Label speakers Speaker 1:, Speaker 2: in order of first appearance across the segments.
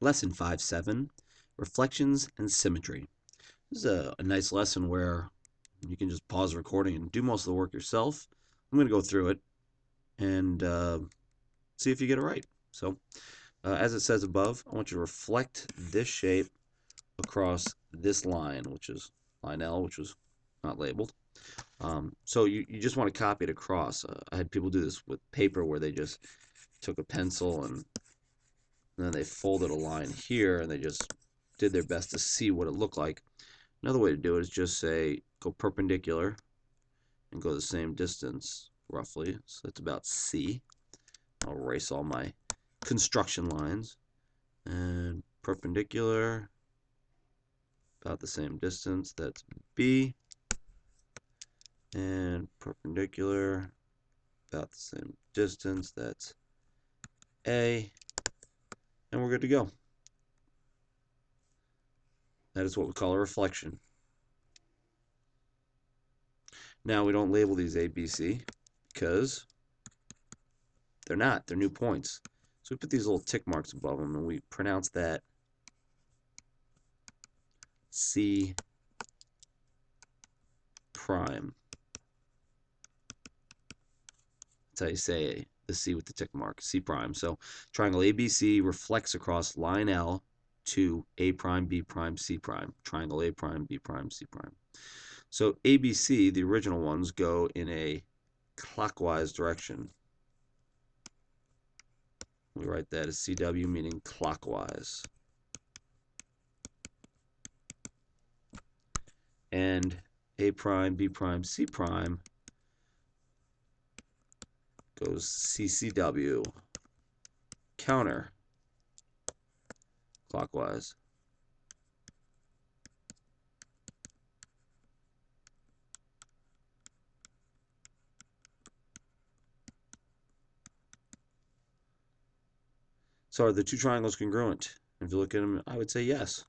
Speaker 1: Lesson 5.7, Reflections and Symmetry. This is a nice lesson where you can just pause the recording and do most of the work yourself. I'm going to go through it and see if you get it right. So, as it says above, I want you to reflect this shape across this line, which is line L, which was not labeled. So you just want to copy it across. I had people do this with paper where they just took a pencil and then they folded a line here and they just did their best to see what it looked like. Another way to do it is just say go perpendicular and go the same distance roughly. So that's about C. I'll erase all my construction lines. And perpendicular, about the same distance, that's B. And perpendicular, about the same distance, that's A. And we're good to go. That is what we call a reflection. Now we don't label these A, B, C because they're not. They're new points. So we put these little tick marks above them and we pronounce that C prime. That's how you say the C with the tick mark, C prime. So triangle ABC reflects across line L to A prime, B prime, C prime. Triangle A prime, B prime, C prime. So ABC, the original ones, go in a clockwise direction. We write that as CW, meaning clockwise. And A prime, B prime, C prime goes CCW, counter clockwise. So are the two triangles congruent? If you look at them, I would say yes.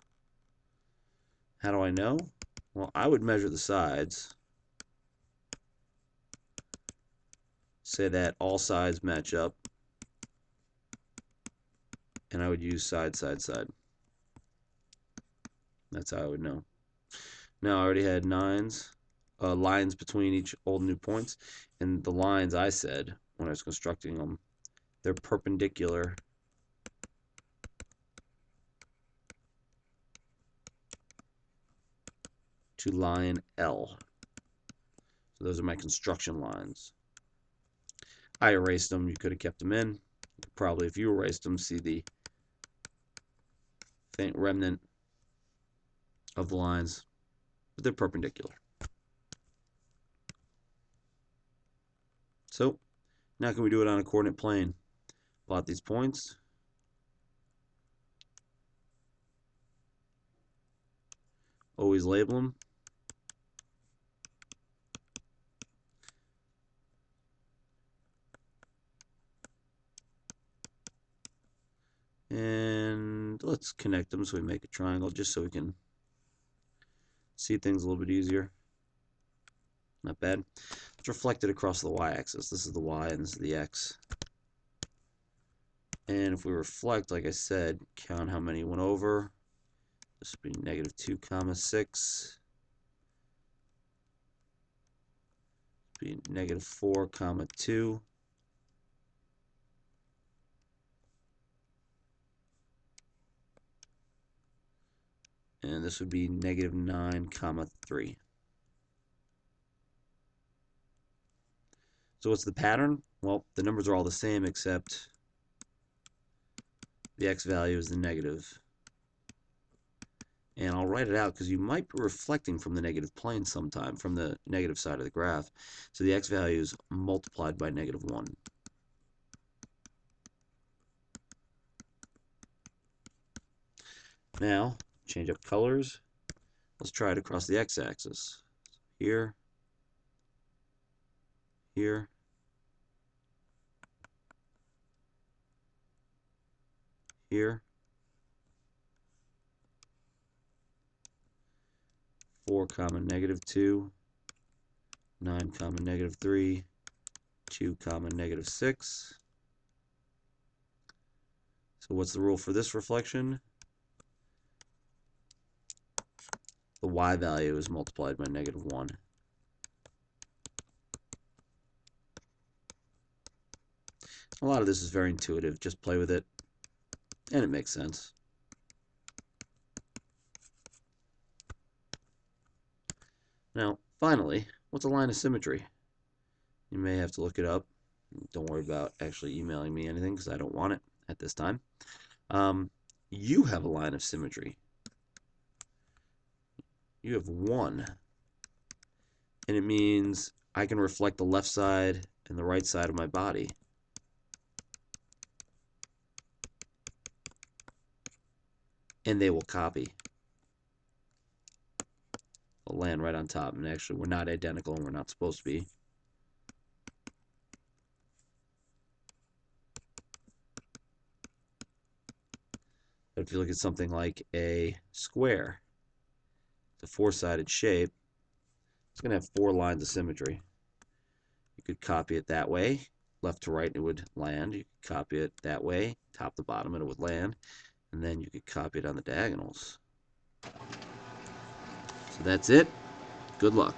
Speaker 1: How do I know? Well, I would measure the sides. Say that all sides match up. And I would use side, side, side. That's how I would know. Now I already had lines between each old and new points. And the lines I said when I was constructing them, they're perpendicular to line L. So those are my construction lines. I erased them. You could have kept them in. Probably if you erased them, see the faint remnant of the lines, but they're perpendicular. So now can we do it on a coordinate plane? Plot these points. Always label them. And let's connect them so we make a triangle just so we can see things a little bit easier. Not bad. Let's reflect it across the y-axis. This is the y and this is the x. And if we reflect, like I said, count how many went over. This would be negative 2 comma 6. Be negative 4 comma 2. And this would be negative 9 comma 3. So what's the pattern? Well, the numbers are all the same except the x value is the negative. And I'll write it out because you might be reflecting from the negative plane sometime, from the negative side of the graph. So the x value is multiplied by negative 1. Now, change up colors. Let's try it across the x-axis. Here, here, here. 4 comma negative 2, 9 comma negative 3, 2 comma negative 6. So So what's the rule for this reflection? The y value is multiplied by -1. A lot of this is very intuitive. Just play with it, and it makes sense. Now, finally, what's a line of symmetry? You may have to look it up. Don't worry about actually emailing me anything because I don't want it at this time. You have a line of symmetry. You have one. And it means I can reflect the left side and the right side of my body. And they will copy. They'll land right on top. And actually, we're not identical and we're not supposed to be. But if you look at something like a square, it's a four-sided shape, it's going to have 4 lines of symmetry. You could copy it that way, left to right, and it would land. You could copy it that way, top to bottom, and it would land. And then you could copy it on the diagonals. So that's it. Good luck.